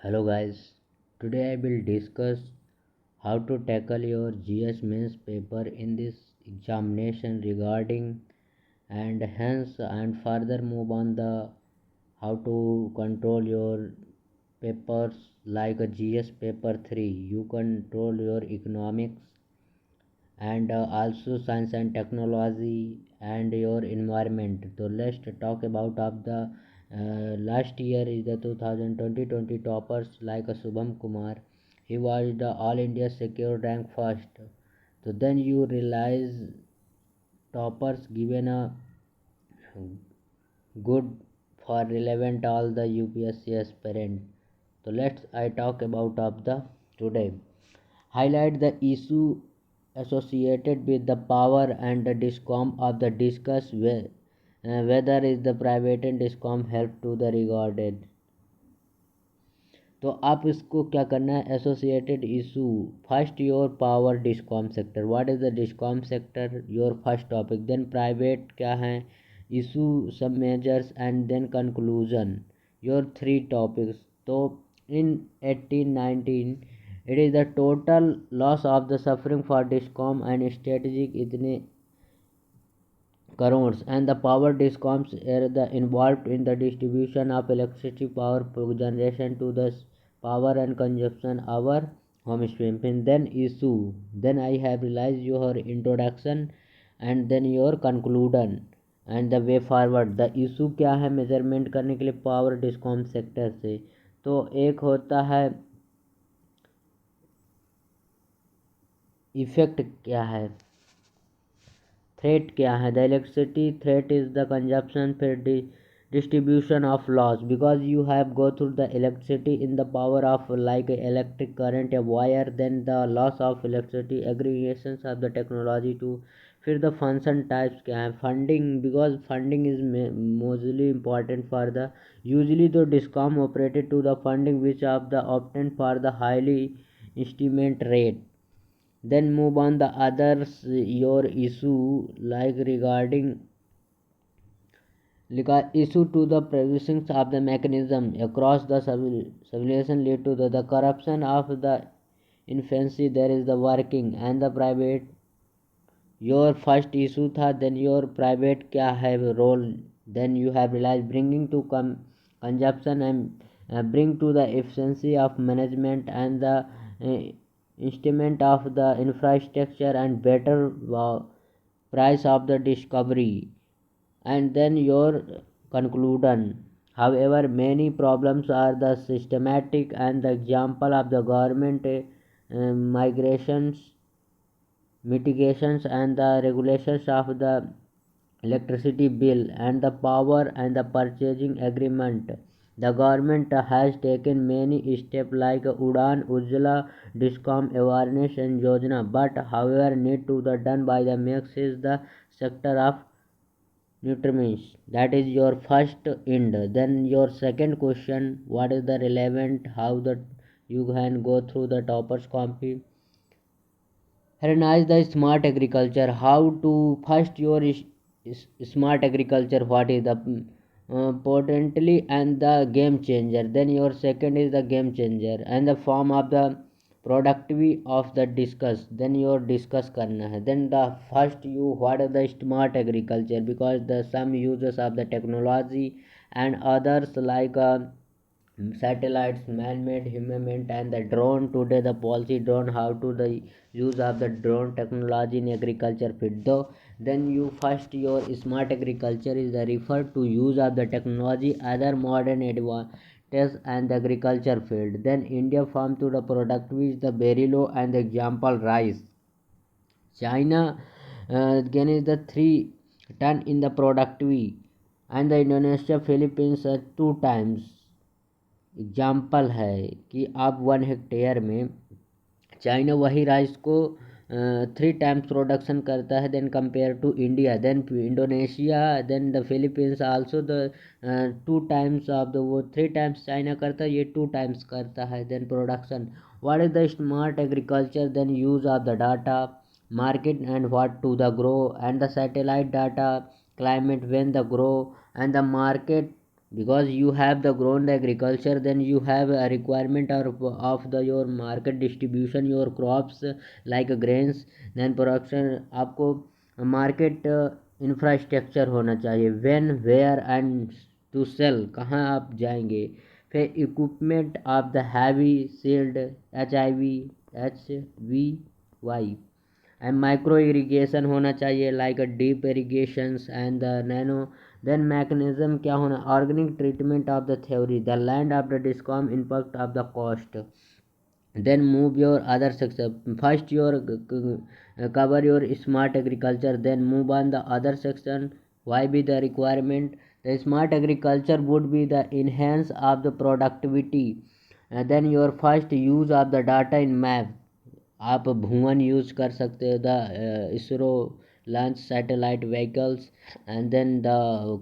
Hello guys, today I will discuss how to tackle your GS mains paper in this examination regarding and hence and further move on the how to control your papers like a GS paper 3. You control your economics and also science and technology and your environment. So let's talk about of the last year is the 2020 toppers like Shubham Kumar. He was the All India Secure Rank first. So then you realize toppers given a good for relevant all the UPSC aspirant. So let's I talk about of the today. Highlight the issue associated with the power and the discom of the discuss whether is the private and discom help to the regarded. तो आप इसको क्या करना है associated issue first your power discom sector what is the discom sector your first topic then private क्या है issue सब measures and then conclusion your three topics तो इन 1819 it is the total loss of the suffering for discom and strategic इतने crores and the power discoms are the involved in the distribution of electricity power generation to the power and consumption our home stream then issue then I have realized your introduction and then your conclusion and the way forward the issue क्या है measurement करने के लिए power discom sector से तो एक होता है इफेक्ट क्या है थ्रेट क्या है the electricity threat is the consumption फिर distribution of loss because you have go through the electricity in the power of like electric current a wire then the loss of electricity aggregations of the technology to फिर the function types क्या है funding because funding is mostly important for the usually the discom operated to the funding which of the obtained for the highly estimate rate then move on the others your issue like regarding issue to the provisions of the mechanism across the civilization lead to the corruption of the infancy there is the working and the private your first issue tha then your private क्या है role then you have realized bringing to consumption and bring to the efficiency of management and the instrument of the infrastructure and better price of the discovery and then your conclusion however many problems are the systematic and the example of the government migrations mitigations and the regulations of the electricity bill and the power and the purchasing agreement the government has taken many steps like Udan Ujjwala Discom awareness and Yojana but however need to the done by the mix is the sector of nutrients that is your first end then your second question what is the relevant how the you can go through the toppers copy harmonize the smart agriculture how to first your smart agriculture what is the potentially and the game changer then your second is the game changer and the form of the productivity of the discuss then your discuss karna hai then the first you what is the smart agriculture because the some uses of the technology and others like satellites man-made human-made and the drone today the policy drone how to the use of the drone technology in agriculture field though then you first your smart agriculture is the refer to use of the technology other modern advances and the agriculture field then India farm to the product which the very low and the example rice China again is the 3 ton in the productivity and the Indonesia Philippines are 2 times example है कि आप 1 hectare में China वही rice को 3 times production करता है then compare to India then Indonesia then the Philippines also the 2 times of the वो 3 times China करता है ये 2 टाइम्स करता है then production what is the smart agriculture then use of the data market and what to the grow and the satellite data climate when the grow and the market because you have the grown the agriculture, then you have a requirement of the your market distribution your crops like grains, then production आपको market infrastructure होना चाहिए, when where and to sell कहाँ आप जाएंगे, फिर equipment of the heavy shield HIV HVY and micro irrigation होना चाहिए like deep irrigations and the nano, then mechanism क्या होना, organic treatment of the theory, the land of the discom impact of the cost, then move your other section, first your cover your smart agriculture, then move on the other section. Why be the requirement, the smart agriculture would be the enhance of the productivity, and then your first use of the data in map, आप भुवन use कर सकते हो, the ISRO launch satellite vehicles and then the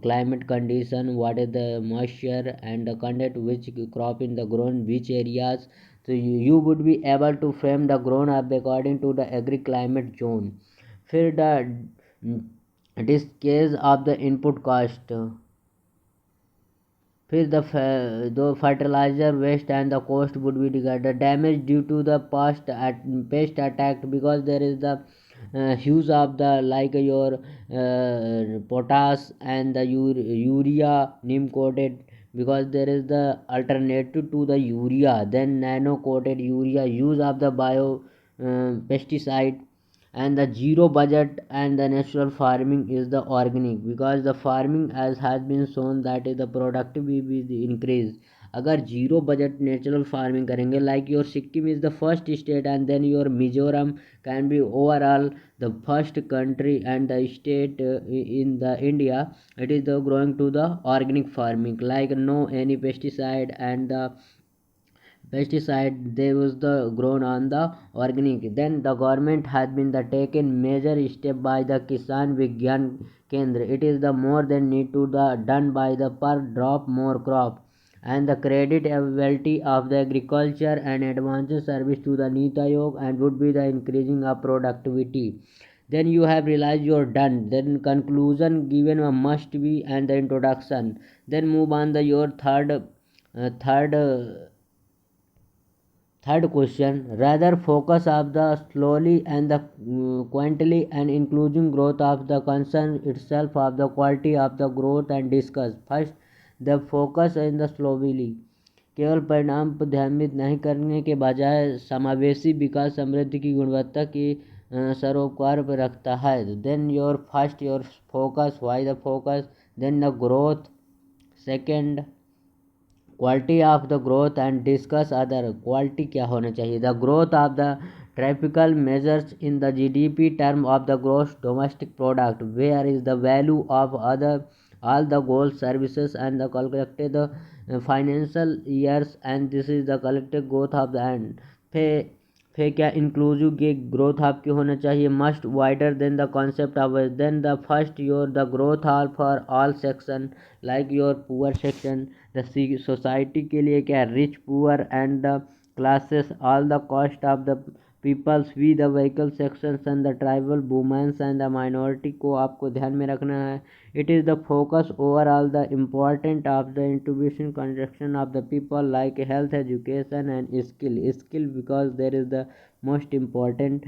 climate condition, what is the moisture and the content which crop in the grown which areas, so you would be able to frame the grown up according to the agri climate zone. फिर the discase of the input cost, फिर the fertilizer waste and the cost would be regarded, the damage due to the pest attack, because there is the use of the like your potash and the urea neem coated, because there is the alternative to the urea, then nano coated urea, use of the bio pesticide, and the zero budget and the natural farming is the organic, because the farming as has been shown that is the productivity will be increased. अगर zero budget natural farming करेंगे like your Sikkim is the first state and then your Mizoram can be overall the first country and the state in the India, it is the growing to the organic farming like no any pesticide and the pesticide they was the grown on the organic, then the government has been the taken major step by the kisan vigyan kendra, it is the more than need to the done by the per drop more crop, and the credit availability of the agriculture and advanced service to the Nita Ayog and would be the increasing of productivity. Then you have realized you're done, then conclusion given a must be and the introduction, then move on the your third question, rather focus of the slowly and the quantity and including growth of the concern itself of the quality of the growth and discuss. First, the focus in the slowly, केवल परिणाम पर ध्यानित नहीं करने के बजाय समावेशी विकास समृद्धि की गुणवत्ता की सरोकार पर रखता है. Then your first your focus, why the focus, then the growth, second quality of the growth and discuss other, quality क्या होना चाहिए, the growth of the tropical measures in the GDP term of the gross domestic product, where is the value of other all the goals services and the collected the financial years, and this is the collected growth of the end. फिर क्या inclusive के growth आपकी होना चाहिए, must wider then the concept of, then the first your the growth all for all section like your poor section, the society के लिए क्या, rich poor and the classes, all the cost of the peoples we the vehicle sections and the tribal womens and the minority को आपको ध्यान में रखना है. It is the focus overall the important of the intuition construction of the people like health, education and skill, because there is the most important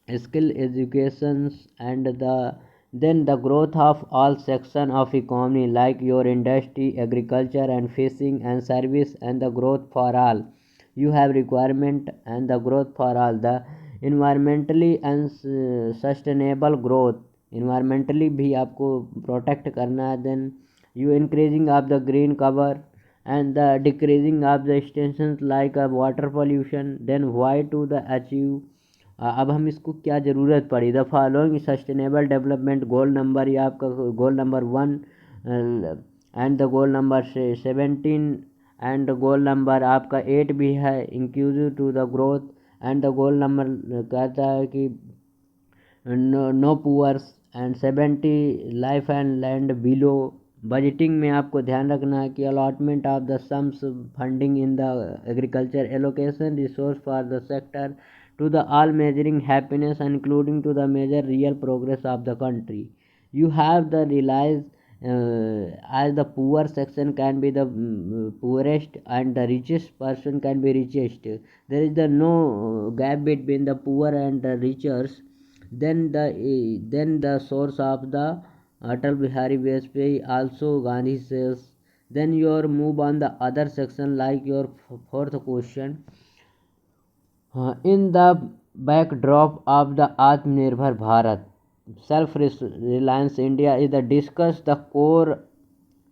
skill educations, and the then the growth of all section of economy like your industry, agriculture and fishing and service, and the growth for all you have requirement, and the growth for all the environmentally and sustainable growth, environmentally भी आपको protect करना है. Then you increasing of the green cover and the decreasing of the extension like water pollution, then why to the achieve, अब हम इसको क्या ज़रूरत पड़ी, the following sustainable development goal number, या आपका goal number 1 and the goal number 17 and goal number आपका 8 भी है inclusive to the growth, and the goal number कहता है कि no poors and 70 life and land below. Budgeting में आपको ध्यान रखना है कि allotment of the sums funding in the agriculture allocation resource for the sector to the all measuring happiness including to the major real progress of the country. You have the realize as the poor section can be the poorest and the richest person can be richest. There is the no gap between the poor and the richers. Then the source of the Atal Bihari Vajpayee also Gandhi says. Then your move on the other section like your fourth question. In the backdrop of the Atmanirbhar Bharat, self-reliance India is the discuss the core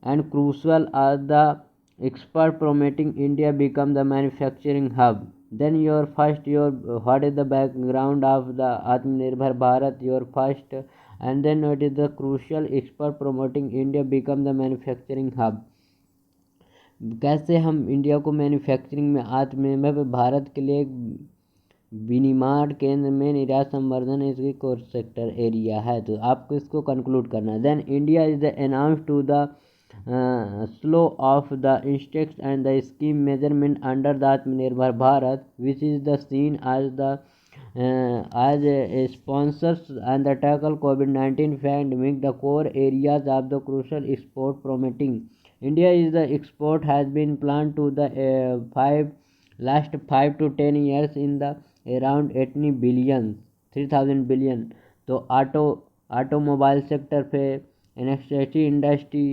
and crucial as the expert promoting India become the manufacturing hub. Then your what is the background of the Atmanirbhar Bharat, your first, and then what is the crucial expert promoting India become the manufacturing hub. कैसे हम India को manufacturing में आत्मनिर्भर भारत के लिए एक विनिर्माण केंद्र में निर्यात संवर्धन इसकी कोर सेक्टर एरिया है, तो आपको इसको कंक्लूड करना है. Then India is the announce to the slow of the index and the scheme measurement under the Atmanirbhar Bharat which is the seen as the as sponsors and the tackle COVID-19 pandemic, the core areas of the crucial export promoting India is the export has been planned to the last 5 to 10 years in the around 80 billion 3000 billion. तो automobile sector पे electricity industry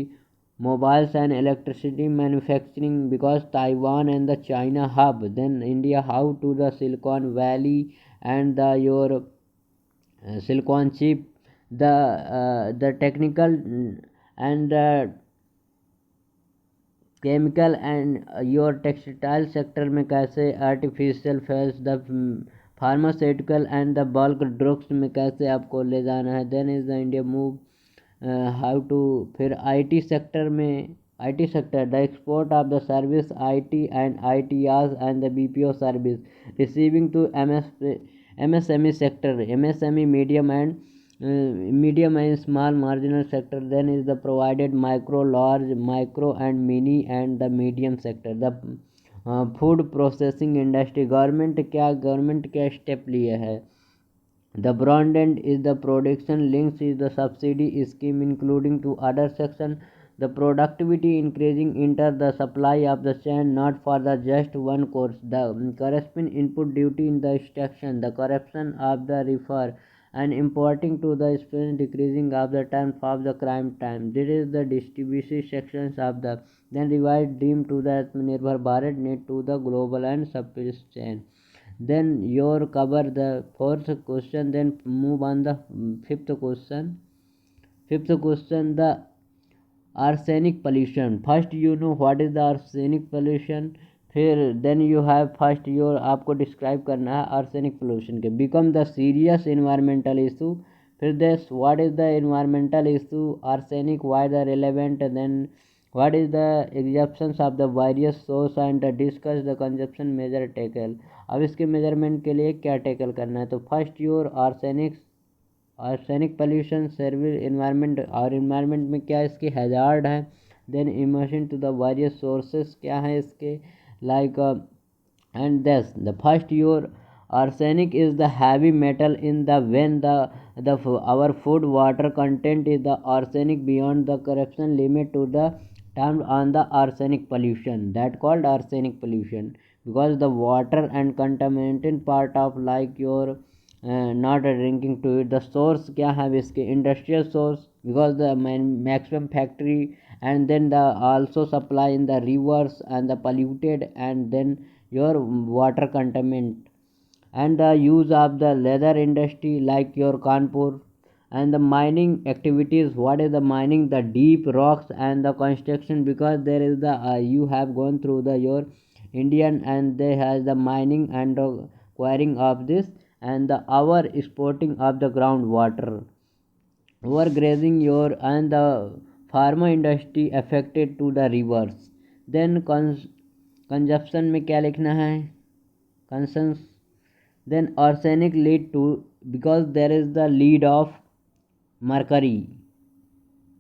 mobiles and electricity manufacturing because Taiwan and the China hub. Then India how to the Silicon Valley and the your silicon chip, the technical and chemical and your textile sector में कैसे artificial fails the pharmaceutical and the bulk drugs में कैसे आपको ले जाना है. Then is the India move how to. फिर IT sector में IT sector the export of the service IT and ITR and the BPO service receiving to MSME sector MSME medium and small marginal sector. Then is the provided micro, large, micro and mini and the medium sector. The food processing industry government क्या step लिए है. The broad end is the production links is the subsidy scheme including to other section. The productivity increasing enter the supply of the chain not for the just one course. The corresponding input duty in the extraction, the corruption of the refer and importing to the expense decreasing of the time of the crime time. This is the distribution sections of the then revised deemed to the Atmanirbhar Bharat need to the global and supply chain. Then your cover the fourth question. Then move on the fifth question. The arsenic pollution. First you know what is the arsenic pollution. फिर then you have first your आपको describe करना है arsenic pollution के become the serious environmental issue. फिर this what is the environmental issue arsenic why the relevant. Then what is the exceptions of the various source and discuss the consumption measure tackle. अब इसके measurement के लिए क्या tackle करना है. तो first your arsenic pollution survival environment और environment में क्या इसकी हैजार्ड है. Then immersion to the various sources क्या हैं इसके like and this the first your arsenic is the heavy metal in the when the our food water content is the arsenic beyond the corruption limit to the term on the arsenic pollution that called arsenic pollution because the water and contaminated part of like your not drinking to it. The source क्या है इसके industrial source because the maximum factory and then the also supply in the rivers and the polluted and then your water contaminant and the use of the leather industry like your Kanpur and the mining activities. What is the mining? The deep rocks and the construction because there is the you have gone through the your Indian and they has the mining and the quarrying of this and the our exporting of the groundwater overgrazing your and the pharma industry affected to the rivers. Then consumption में क्या लिखना है concerns. Then arsenic lead to because there is the lead of mercury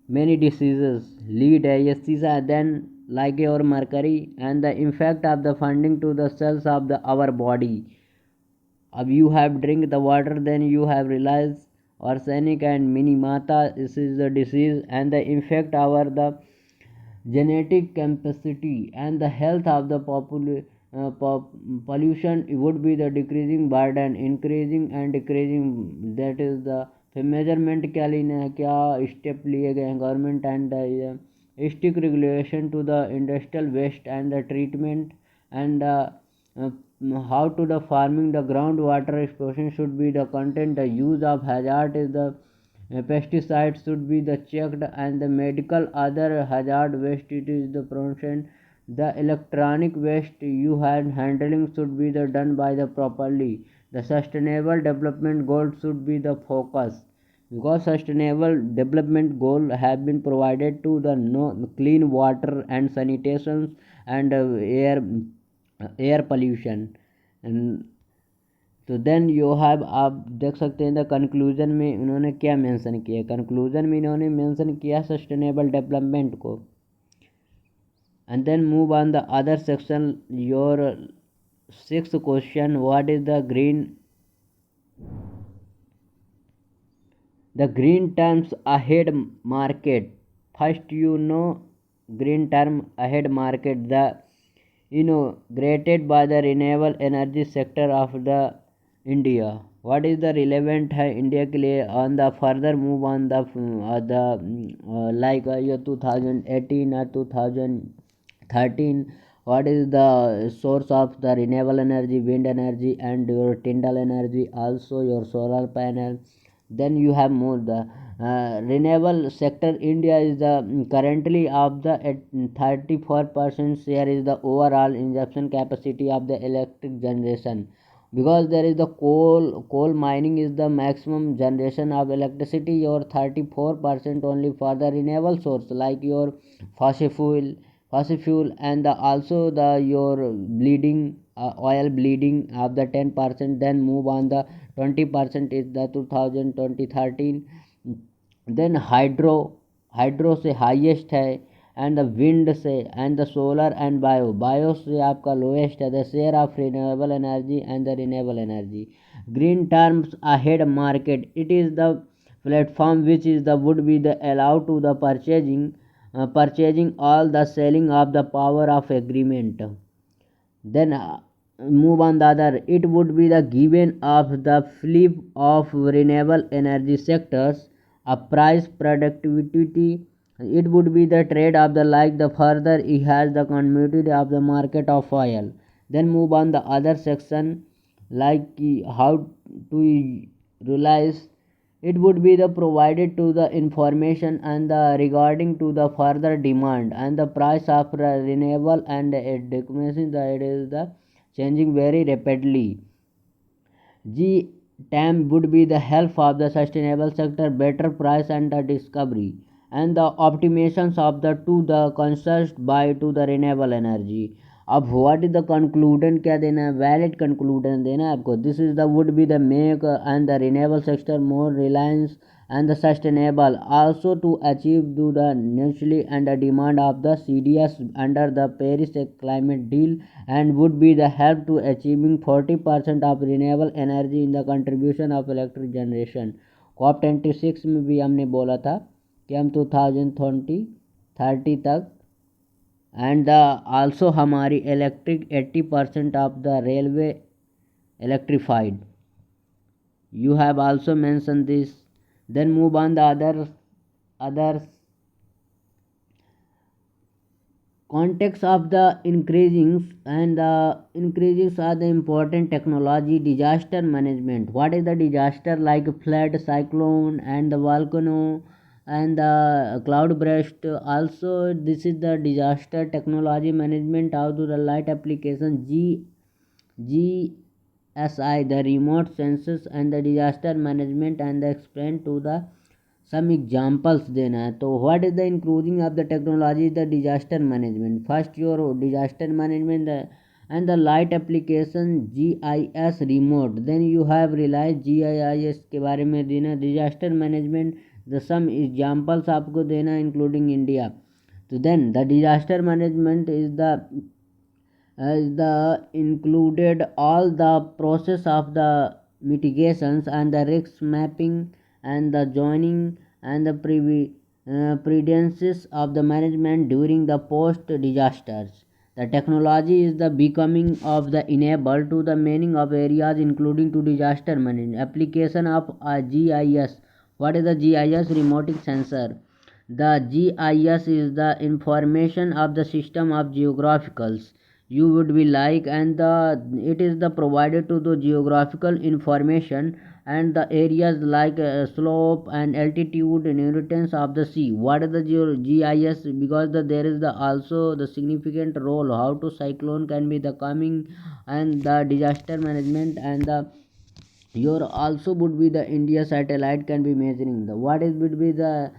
many diseases lead है ये सीसा. then like your mercury and the impact of the funding to the cells of the our body. अब you have drink the water then you have realized arsenic and minimata. This is the disease and the infect our the genetic capacity and the health of the pollution would be the decreasing burden increasing and decreasing. That is the measurement क्या लेना है, क्या step लिए गए हैं government and strict regulation to the industrial waste and the treatment and uh, how to the farming the groundwater explosion should be the content. The use of hazard is the pesticides should be the checked and the medical other hazard waste it is the prevention. The electronic waste you had handling should be the done by the properly. The sustainable development goal should be the focus because sustainable development goal have been provided to the no clean water and sanitation and air pollution. And तो then you have आप देख सकते हैं the conclusion में उन्होंने क्या mention किया. Conclusion में इन्होंने मेंशन किया सस्टेनेबल डेवलपमेंट को. And then move on the other section. Your sixth question, what is the green terms ahead market. First you know green term ahead market, the created by the renewable energy sector of the India. What is the relevant है India के लिए on the further move on the like year 2018 or 2013. What is the source of the renewable energy, wind energy and your tidal energy, also your solar panel. Then you have more the renewable sector. India is the currently of the 34% share is the overall injection capacity of the electric generation, because there is the coal mining is the maximum generation of electricity. Your 34% only for the renewable source like your fossil fuel and also the your bleeding oil bleeding of the 10%. Then move on the 20% is the 2013. Then hydro से highest है and the wind से and the solar and bio से आपका lowest है the share of renewable energy and the renewable energy. Green terms ahead market, it is the platform which is the would be the allow to the purchasing all the selling of the power of agreement. Then move on the other, it would be the given of the flip of renewable energy sectors a price productivity. It would be the trade of the like the further it has the continuity of the market of oil. Then move on the other section like how to realize. It would be the provided to the information and the regarding to the further demand and the price of renewable and decreasing that it is the changing very rapidly. G TAM would be the help of the sustainable sector, better price and the discovery and the optimizations of the to the consist by to the renewable energy. अब what is the conclusion क्या देना है, valid conclusion देना है आपको. This is the would be the make and the renewable sector more Reliance and the sustainable also to achieve the naturally and the demand of the CDS under the Paris climate deal and would be the help to achieving 40% of renewable energy in the contribution of electric generation. COP26 में भी हमने बोला था कि हम 2030 तक and also हमारी electric 80% of the railway electrified. You have also mentioned this. Then move on the other context of the increasing and the increases are the important technology. Disaster management, what is the disaster like flood, cyclone and the volcano and the cloud burst. Also this is the disaster technology management out to the light application. GSI the remote sensors and the disaster management and the explain to the some examples देना है. तो what is the including of the technology the disaster management. First your disaster management and the light application GIS remote. Then you have realized GIS के बारे में देना. disaster management the some examples आपको देना including India. तो then the disaster management is the included all the process of the mitigations and the risk mapping and the joining and the predences of the management during the post disasters. The technology is the becoming of the enable to the meaning of areas including to disaster management. Application of GIS. What is the GIS? Remote sensor. The GIS is the information of the system of geographicals you would be like, and it is the provided to the geographical information and the areas like slope and altitude and inheritance of the sea. What is the GIS? Because there is the also the significant role how to cyclone can be the coming and the disaster management, and the your also would be the India satellite can be measuring the what is would be the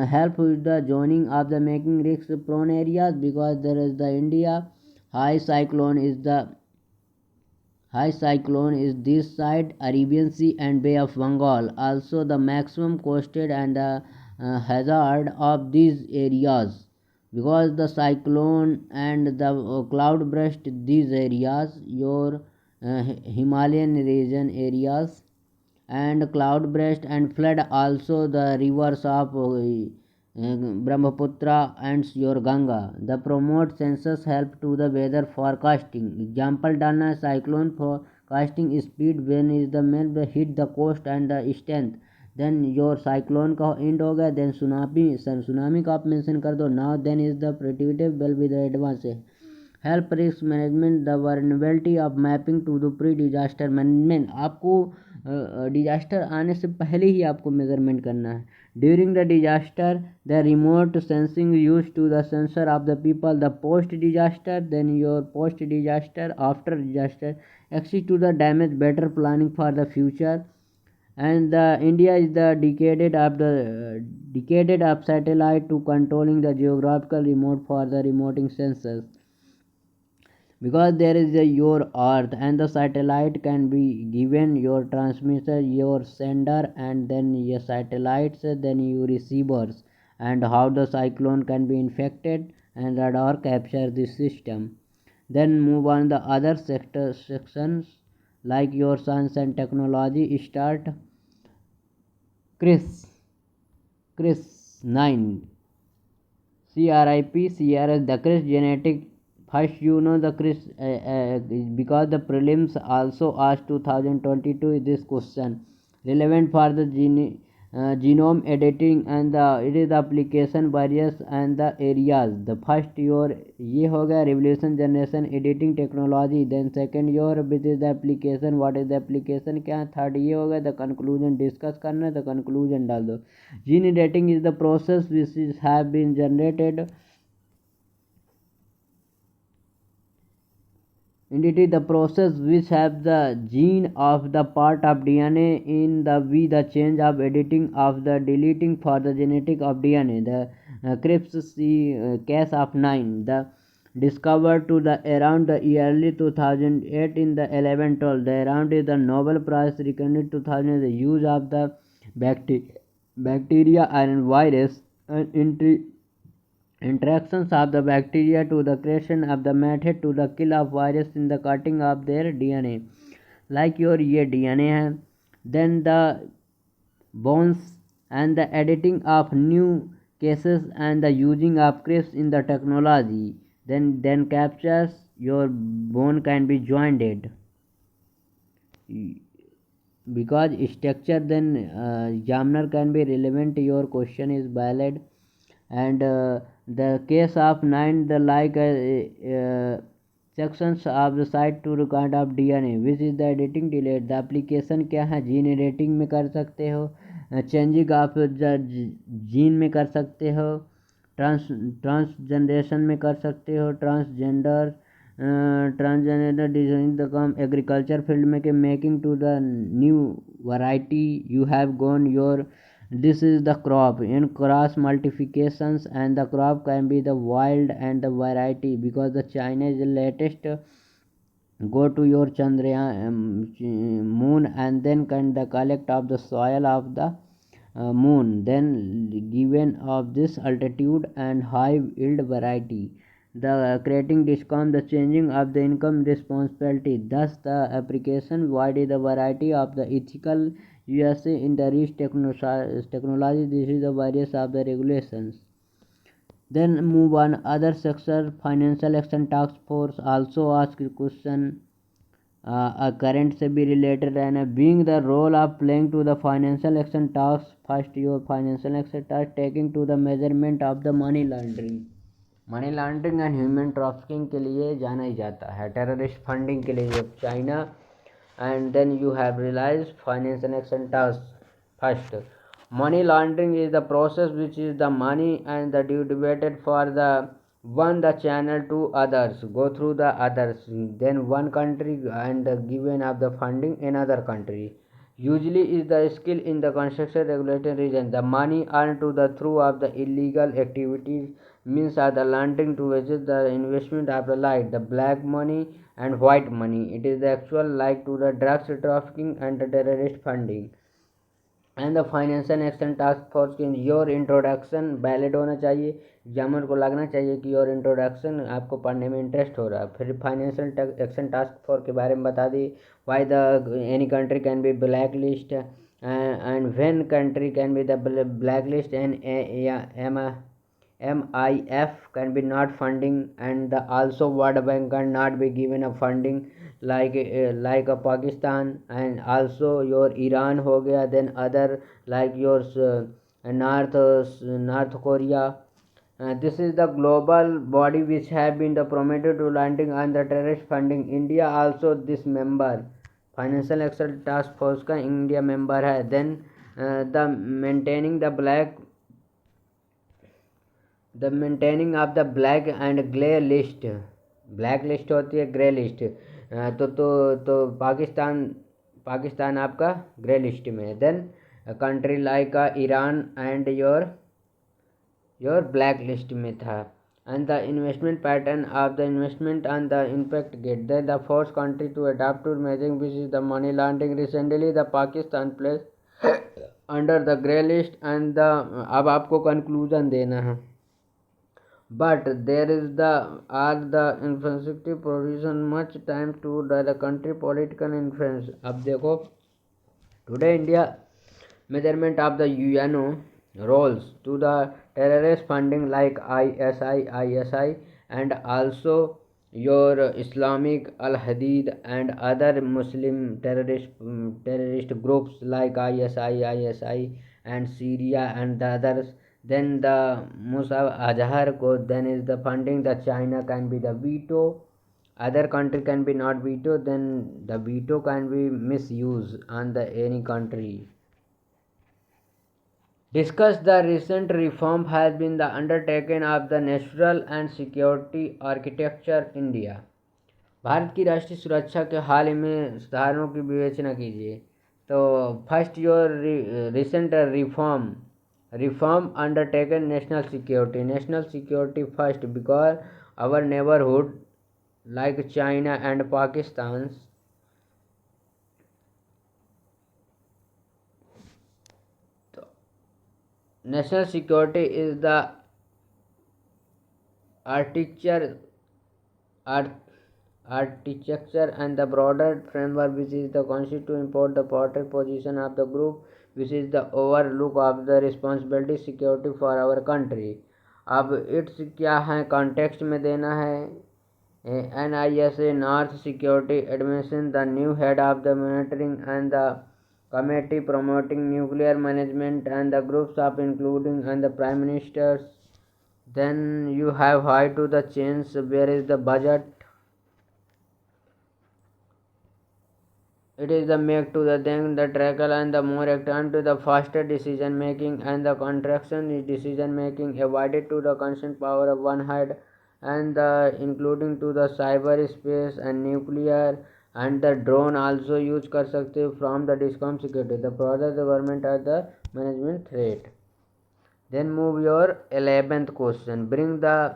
help with the joining of the making risk prone areas, because there is the India high cyclone is the high cyclone is this side Arabian Sea and Bay of Bengal. Also the maximum coasted and the hazard of these areas, because the cyclone and the cloud burst these areas your Himalayan region areas and cloud burst and flood also the rivers of Brahmaputra and your Ganga. The promote census help to the weather forecasting. Example डालना cyclone forecasting speed when is the main hit the coast and the strength. Then your cyclone का end हो गया. Then tsunami का आप mention कर दो. Now then is the predictive will be the advance. Help risk management the vulnerability of mapping to the pre disaster management. आपको disaster आने से पहले ही आपको मेजरमेंट करना है. During the disaster the remote sensing use to the sensor of the people. The post disaster then your post disaster after disaster access to the damage better planning for the future. And the India is the decaded of satellite to controlling the geographical remote for the remoting sensors, because there is a your earth and the satellite can be given your transmitter your sender and then your satellites then your receivers, and how the cyclone can be infected and radar capture this system. Then move on the other sections like your science and technology start. Chris 9 CRIS the Chris genetic. First, you know the Chris because the prelims also asked 2022 this question relevant for the genome editing, and it is the application various and the areas. The first your ये हो गया revolution generation editing technology. Then second your which is the application, what is the application क्या है. Third ये हो गया the conclusion discuss करना है, the conclusion डाल दो. Gene editing is the process which is have been generated entity the process which have the gene of the part of DNA in the the change of editing of the deleting for the genetic of DNA. The Cripps case of 9 the discovered to the around the yearly 2008 in the 1112. The around is the Nobel Prize recognized 2000 the use of the bacteria and virus and interactions of the bacteria to the creation of the method to the kill of virus in the cutting of their DNA. like your ये DNA है. then the bones and the editing of new cases and the using of CRISPR in the technology. then captures your bone can be joined because structure. then examiner can be relevant your question is valid. and the case of 9 the like sections of the site to record of DNA which is the editing delayed. the application क्या है gene editing में कर सकते हो, changing of gene में कर सकते हो, ट्रांसजेंडरेशन में कर सकते हो, ट्रांसजेंडर डिजाइन द कम एग्रीकल्चर फील्ड में के making to the new variety you have gone your. This is the crop in cross multiplications, and the crop can be the wild and the variety, because the China is the latest go to your Chandrayaan moon and then can the collect of the soil of the moon, then given of this altitude and high yield variety. The creating discount the changing of the income responsibility. Thus the application wide is the variety of the ethical USA introduced technology. This is the various of the regulations. Then move on other sector. Financial action task force also ask question a current से भी related रहना. Being the role of playing to the financial action task. First your financial action task taking to the measurement of the money laundering. Money laundering and human trafficking के लिए जाना ही जाता है. Terrorist funding के लिए जब China and then you have realize financial action task. First money laundering is the process which is the money and the distributed for the one the channel to others go through the others then one country and given of the funding in other country usually is the skill in the construction regulated region. The money earned to the through of the illegal activities means are the laundering to which is the investment of the light the black money and white money. It is the actual like to the drugs trafficking and the terrorist funding. And the financial action task force की your introduction valid होना चाहिए. Examiner को लगना चाहिए कि your introduction आपको पढ़ने में इंटरेस्ट हो रहा है. फिर फाइनेंशियल एक्शन टास्क फोर्स के बारे में बता दी. Why the any country can be black list and when country can be the black list and MIF can be not funding and the also World Bank can not be given a funding like a Pakistan and also your Iran हो गया. Then other like your North Korea. This is the global body which have been the promoted to landing and the terrorist funding. India also this member financial action task force का India member है. Then the maintaining the maintaining of the black and grey list. Black list होती है grey list. तो पाकिस्तान आपका grey list में है. Then country like Iran and your black list में था. And the investment pattern of the investment and the impact get then the fourth country to adopt to measuring which is the money laundering. Recently the Pakistan place under the grey list and the अब आपको conclusion देना है. But there is the infrastructure provision much time to the country political influence. अब देखो today India measurement of the UNO roles to the terrorist funding like ISI and also your Islamic Al-Hadid and other Muslim terrorist groups like ISI and Syria and the others. Then the Musa Azhar code then is the funding the China can be the veto, other country can be not veto, then the veto can be misused on the any country. Discuss the recent reform has been the undertaken of the national and security architecture India. Bharat की राष्ट्रीय सुरक्षा के हाल ही में सुधारों की विवेचना कीजिए. तो first your recent reform undertaken national security first because our neighborhood like China and Pakistan national security is the architecture and the broader framework which is the constitute to import the protect position of the group which is the overlook of the responsibility security for our country. अब it's क्या है context में देना है. NISA north security administration the new head of the monitoring and the committee promoting nuclear management and the groups of including and the prime ministers. Then you have high to the change where is the budget. It is the make to the then the trackle and the more return to the faster decision making and the contraction is decision making avoided to the constant power of one head and the including to the cyber space and nuclear and the drone also use कर सकते from the discom security the further the government as the management threat. Then move your 11th question. Bring the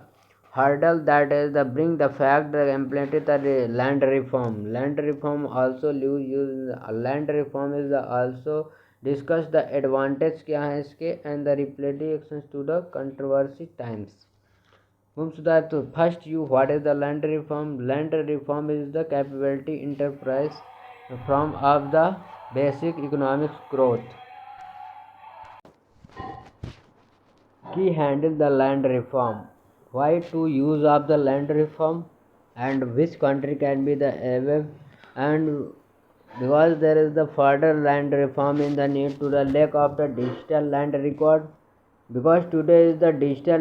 hurdle that is the bring the fact that implemented the land reform. Land reform also use land reform is the also discuss the advantage क्या है इसके and the repetitive actions to the controversy times. So first you what is the land reform? Land reform is the capability enterprise from of the Basic economics growth. Key handle the land reform. Why to use of the land reform and which country can be the above, and because there is the further land reform in the need to the lack of the digital land record, because today is the digital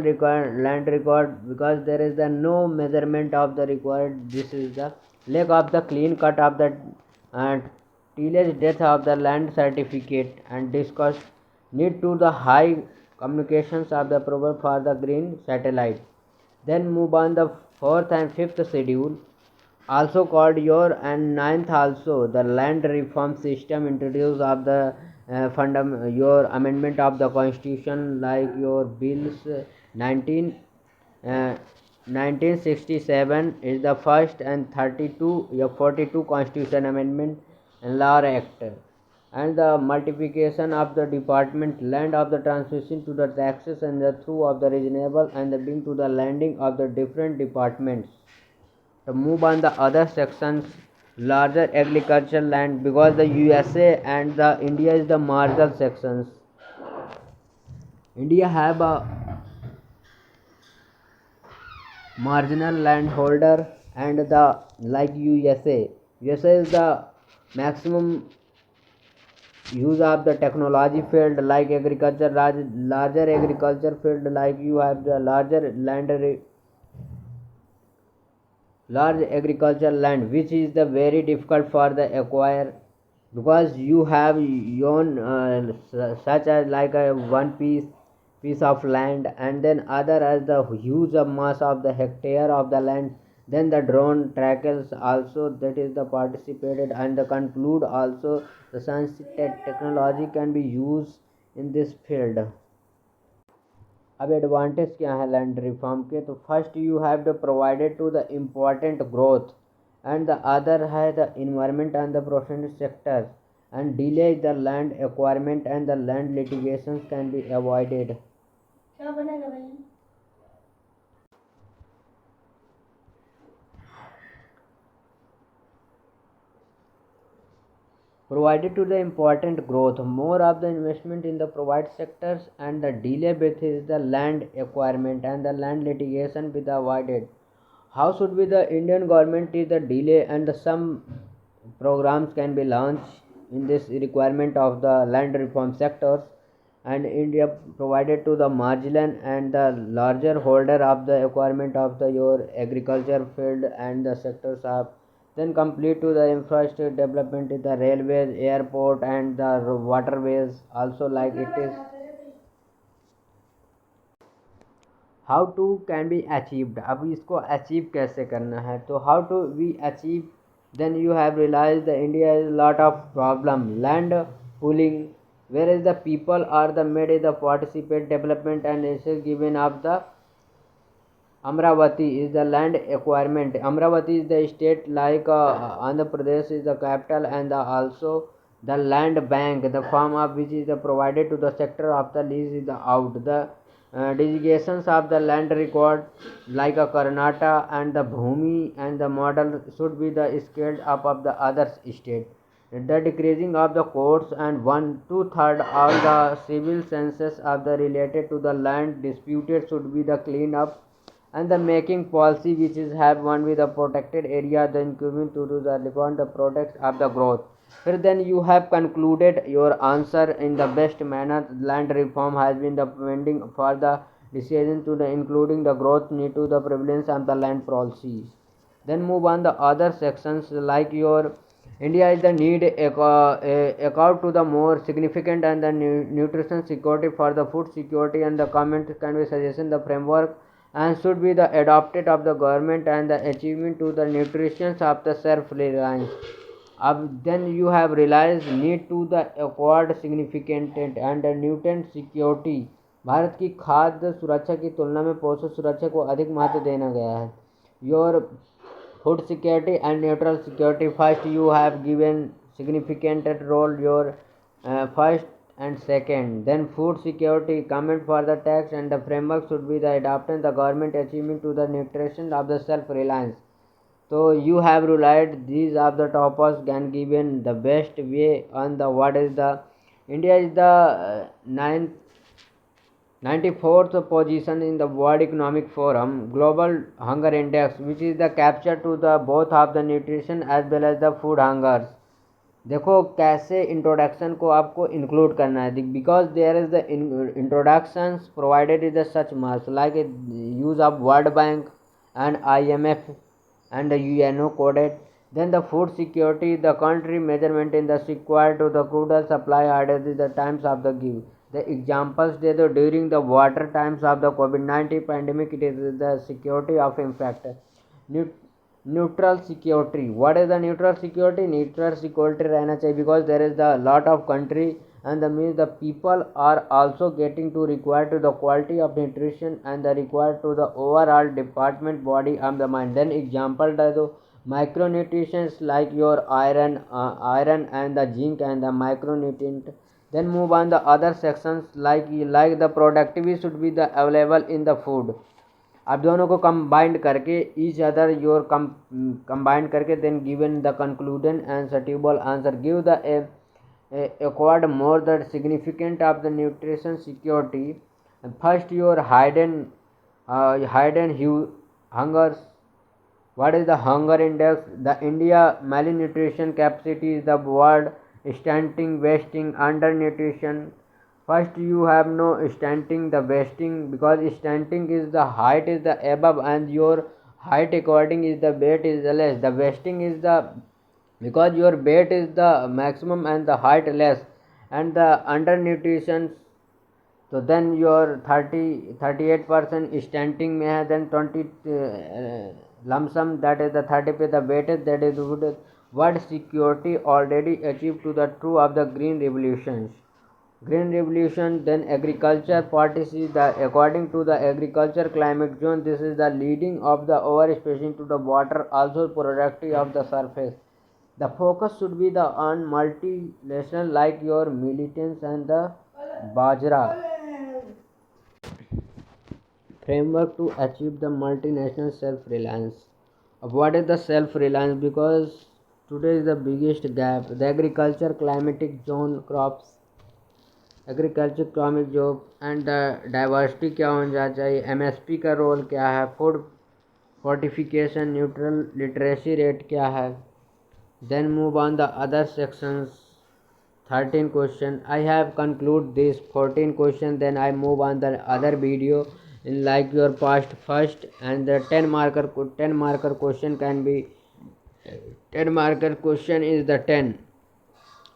land record, because there is the no measurement of the required. This is the lack of the clean cut of the uh, tillage death of the land certificate, and discuss need to the high communications of the approval for the green satellite. Then move on the fourth and fifth schedule, also called your, and ninth also the land reform system introduced of the your amendment of the constitution, like your bills 19 uh, 1967 is the first, and 32 your 42 constitution amendment and law act, and the multiplication of the department land of the transmission to the taxes and the through of the reasonable and the being to the landing of the different departments. To move on the other sections, larger agricultural land, because the USA and the India is the marginal sections. India have a marginal landholder, and the like USA is the maximum use of the technology field, like agriculture, larger agriculture field, like you have the large agricultural land, which is the very difficult for the acquire, because you have your such as like a one piece of land, and then other as the huge mass of the hectare of the land. Then the drone trackers also, that is the participated, and the conclude also the science technology can be used in this field. अब advantage क्या है land reform के, तो first you have the provided to the important growth, and the other है the environment and the professional sectors, and delay the land acquirement and the land litigations can be avoided. क्या बनेगा भाई? Provided to the important growth, more of the investment in the provided sectors, and the delay with is the land acquirement and the land litigation be avoided. How should be the Indian government is the delay, and the some programs can be launched in this requirement of the land reform sectors, and India provided to the marginal and the larger holder of the acquirement of the your agriculture field and the sectors of, then complete to the infrastructure development in the railways, airport, and the waterways also, like it is. How to can be achieved, अब इसको achieve कैसे करना है, तो how to we achieve, then you have realise the India is lot of problem land pulling, where is the people are the made is the participate development, and it is given of the Amravati is the land acquirement. Amravati is the state, like Andhra Pradesh is the capital, and also the land bank, the form of which is the provided to the sector of the lease is the out. The designations of the land record, like a Karnataka and the Bhumi, and the model should be the scaled up of the other state. The decreasing of the courts, and 1/2 of the civil census of the related to the land disputed should be the clean up, and the making policy which is have one with the protected area, then given to do the report the products of the growth. Here then you have concluded your answer in the best manner. Land reform has been the pending for the decision to the including the growth need to the prevalence of the land policies. Then move on the other sections, like your India is the need account to the more significant and the nutrition security for the food security, and the comment can be suggestion the framework and should be the adopted of the government, and the achievement to the nutrition of the self-reliance. Then you have realized need to the acquired significant and the nutrient security. Bharat की खाद्य सुरक्षा की तुलना में पोषण सुरक्षा को अधिक महत्व देना गया है. Your food security and neutral security, first you have given significant role your first and second, then food security comment for the tax, and the framework should be the adoption the government achievement to the nutrition of the self reliance. So you have relied these are the toppers can given the best way on the what is the India is the ninth 94th position in the World Economic Forum Global Hunger Index, which is the capture to the both of the nutrition as well as the food hungers. देखो कैसे introduction को आपको include करना है because there is the introductions provided is the such must like use of world bank and IMF and the UNO coded. Then the food security, the country measurement in the required to the crude supply order is the times of the give. The examples they do during the water times of the COVID-19 pandemic, it is the security of impact. Neutral security. What is the neutral security? Neutral security रहना चाहिए because there is the lot of country and the means the people are also getting to require to the quality of nutrition and the required to the overall department body of the mind. Then example the micronutrients like your iron and the zinc and the micronutrient. Then move on the other sections like the productivity should be the available in the food. आप दोनों को combined करके each other your combined करके then given the conclusion and suitable answer give the acquired more the significant of the nutrition security. First your hidden hungers. What is the hunger index? The India malnutrition capacity is the world stunting, wasting, undernutrition. First you have no stunting, the wasting because stunting is the height is the above and your height according is the weight is the less. The wasting is the because your weight is the maximum and the height less and the undernutrition. So then your 38% stunting may have then 20 lump sum that is the 30 पे the weight is that is what security already achieved to the true of the green revolutions. Green revolution then agriculture policy the according to the agriculture climate zone this is the leading of the overspacing to the water also productive of the surface. The focus should be the on multinational like your militants and the Bajra framework to achieve the multinational self-reliance. What is the self-reliance? Because today is the biggest gap. The agriculture climatic zone crops agriculture economic job and diversity क्या होना चाहिए MSP का role क्या है food fortification neutral literacy rate क्या है then move on the other sections 13 question I have conclude this 14 question then I move on the other video in like your past first and the 10 marker question can be 10 marker question is the 10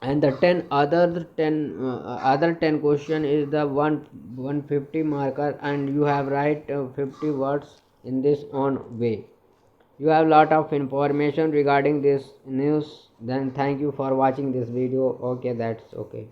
and the 10 other 10 question is the 150 marker and you have write 50 words in this own way. You have lot of information regarding this news. Then thank you for watching this video. Okay, that's okay.